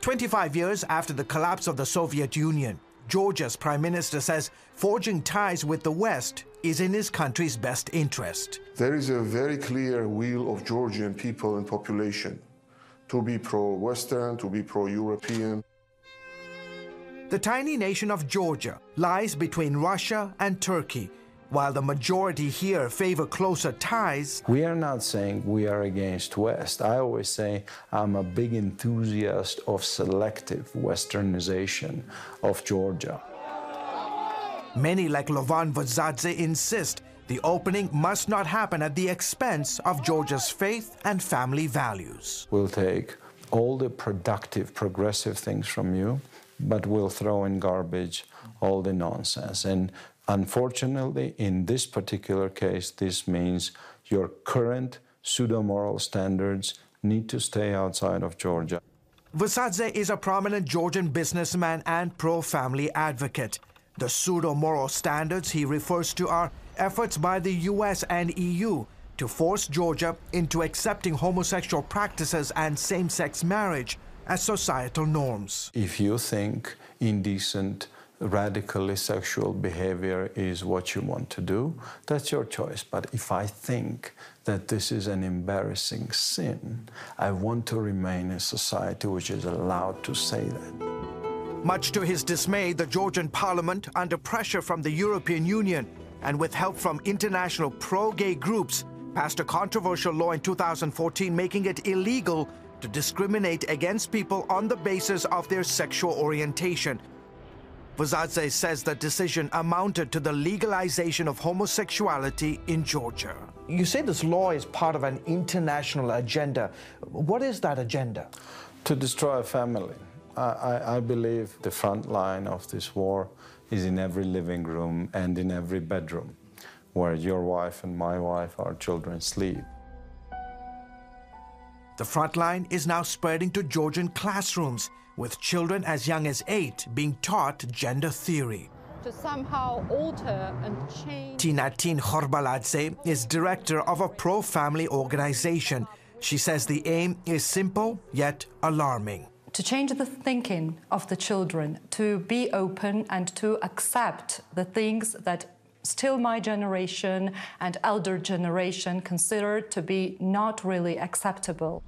25 years after the collapse of the Soviet Union, Georgia's Prime Minister says forging ties with the West is in his country's best interest. There is a very clear will of Georgian people and population to be pro-Western, to be pro-European. The tiny nation of Georgia lies between Russia and Turkey. While the majority here favor closer ties, we are not saying we are against West. I always say I'm a big enthusiast of selective Westernization of Georgia. Many like Levan Vazadze insist the opening must not happen at the expense of Georgia's faith and family values. We'll take all the productive, progressive things from you, but we'll throw in garbage all the nonsense. And unfortunately, in this particular case, this means your current pseudo-moral standards need to stay outside of Georgia. Vazadze is a prominent Georgian businessman and pro-family advocate. The pseudo-moral standards he refers to are efforts by the US and EU to force Georgia into accepting homosexual practices and same-sex marriage as societal norms. If you think indecent, radically sexual behavior is what you want to do, that's your choice. But if I think that this is an embarrassing sin, I want to remain in a society which is allowed to say that. Much to his dismay, the Georgian parliament, under pressure from the European Union and with help from international pro-gay groups, passed a controversial law in 2014 making it illegal to discriminate against people on the basis of their sexual orientation. Vazadze says the decision amounted to the legalization of homosexuality in Georgia. You say this law is part of an international agenda. What is that agenda? To destroy a family. I believe the front line of this war is in every living room and in every bedroom, where your wife and my wife, our children, sleep. The front line is now spreading to Georgian classrooms, with children as young as 8 being taught gender theory. To somehow alter and change. Tinatin Khorbaladze is director of a pro-family organization. She says the aim is simple yet alarming. To change the thinking of the children, to be open and to accept the things that still my generation and elder generation consider to be not really acceptable.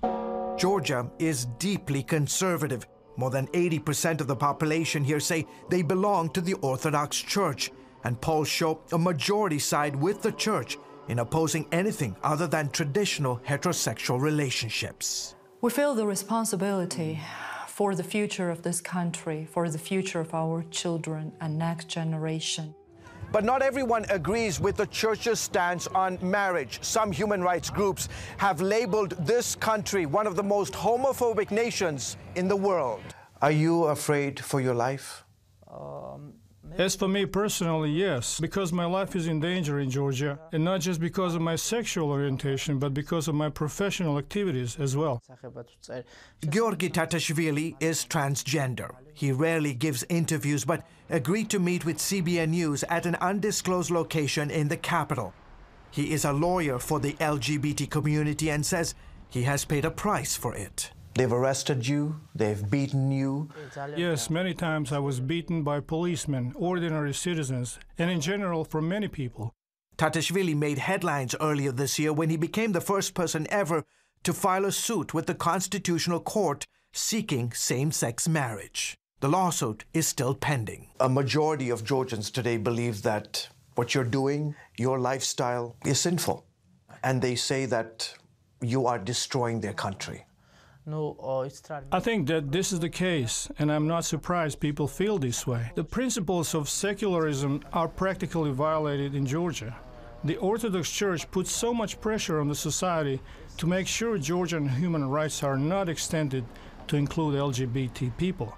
Georgia is deeply conservative. More than 80% of the population here say they belong to the Orthodox Church, and polls show a majority side with the Church in opposing anything other than traditional heterosexual relationships. We feel the responsibility for the future of this country, for the future of our children and next generation. But not everyone agrees with the Church's stance on marriage. Some human rights groups have labeled this country one of the most homophobic nations in the world. Are you afraid for your life? As for me personally, yes, because my life is in danger in Georgia, and not just because of my sexual orientation, but because of my professional activities as well. Georgi Tatashvili is transgender. He rarely gives interviews, but agreed to meet with CBN News at an undisclosed location in the capital. He is a lawyer for the LGBT community and says he has paid a price for it. They've arrested you, they've beaten you. Yes, many times I was beaten by policemen, ordinary citizens, and in general from many people. Tatashvili made headlines earlier this year when he became the first person ever to file a suit with the Constitutional Court seeking same-sex marriage. The lawsuit is still pending. A majority of Georgians today believe that what you're doing, your lifestyle, is sinful. And they say that you are destroying their country. I think that this is the case, and I'm not surprised people feel this way. The principles of secularism are practically violated in Georgia. The Orthodox Church puts so much pressure on the society to make sure Georgian human rights are not extended to include LGBT people.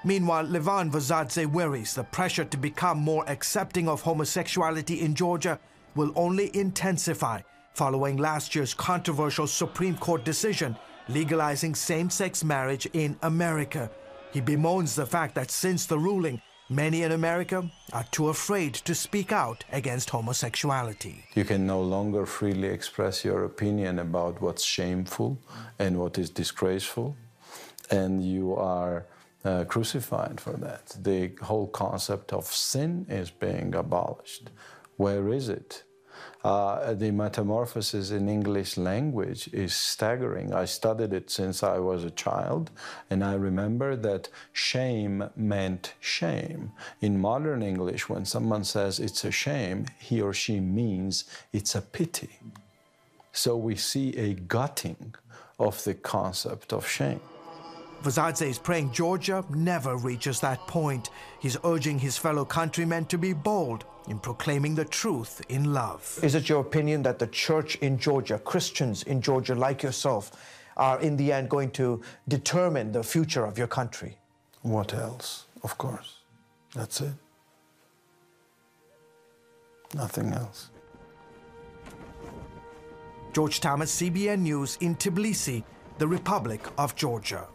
Meanwhile, Levan Vazadze worries the pressure to become more accepting of homosexuality in Georgia will only intensify following last year's controversial Supreme Court decision legalizing same-sex marriage in America. He bemoans the fact that since the ruling, many in America are too afraid to speak out against homosexuality. You can no longer freely express your opinion about what's shameful and what is disgraceful. and you are crucified for that. The whole concept of sin is being abolished. Where is it? The metamorphosis in English language is staggering. I studied it since I was a child, and I remember that shame meant shame. In modern English, when someone says it's a shame, he or she means it's a pity. So we see a gutting of the concept of shame. Vazadze is praying Georgia never reaches that point. He's urging his fellow countrymen to be bold in proclaiming the truth in love. Is it your opinion that the church in Georgia, Christians in Georgia like yourself, are in the end going to determine the future of your country? What else? Of course. That's it. Nothing else. George Thomas, CBN News in Tbilisi, the Republic of Georgia.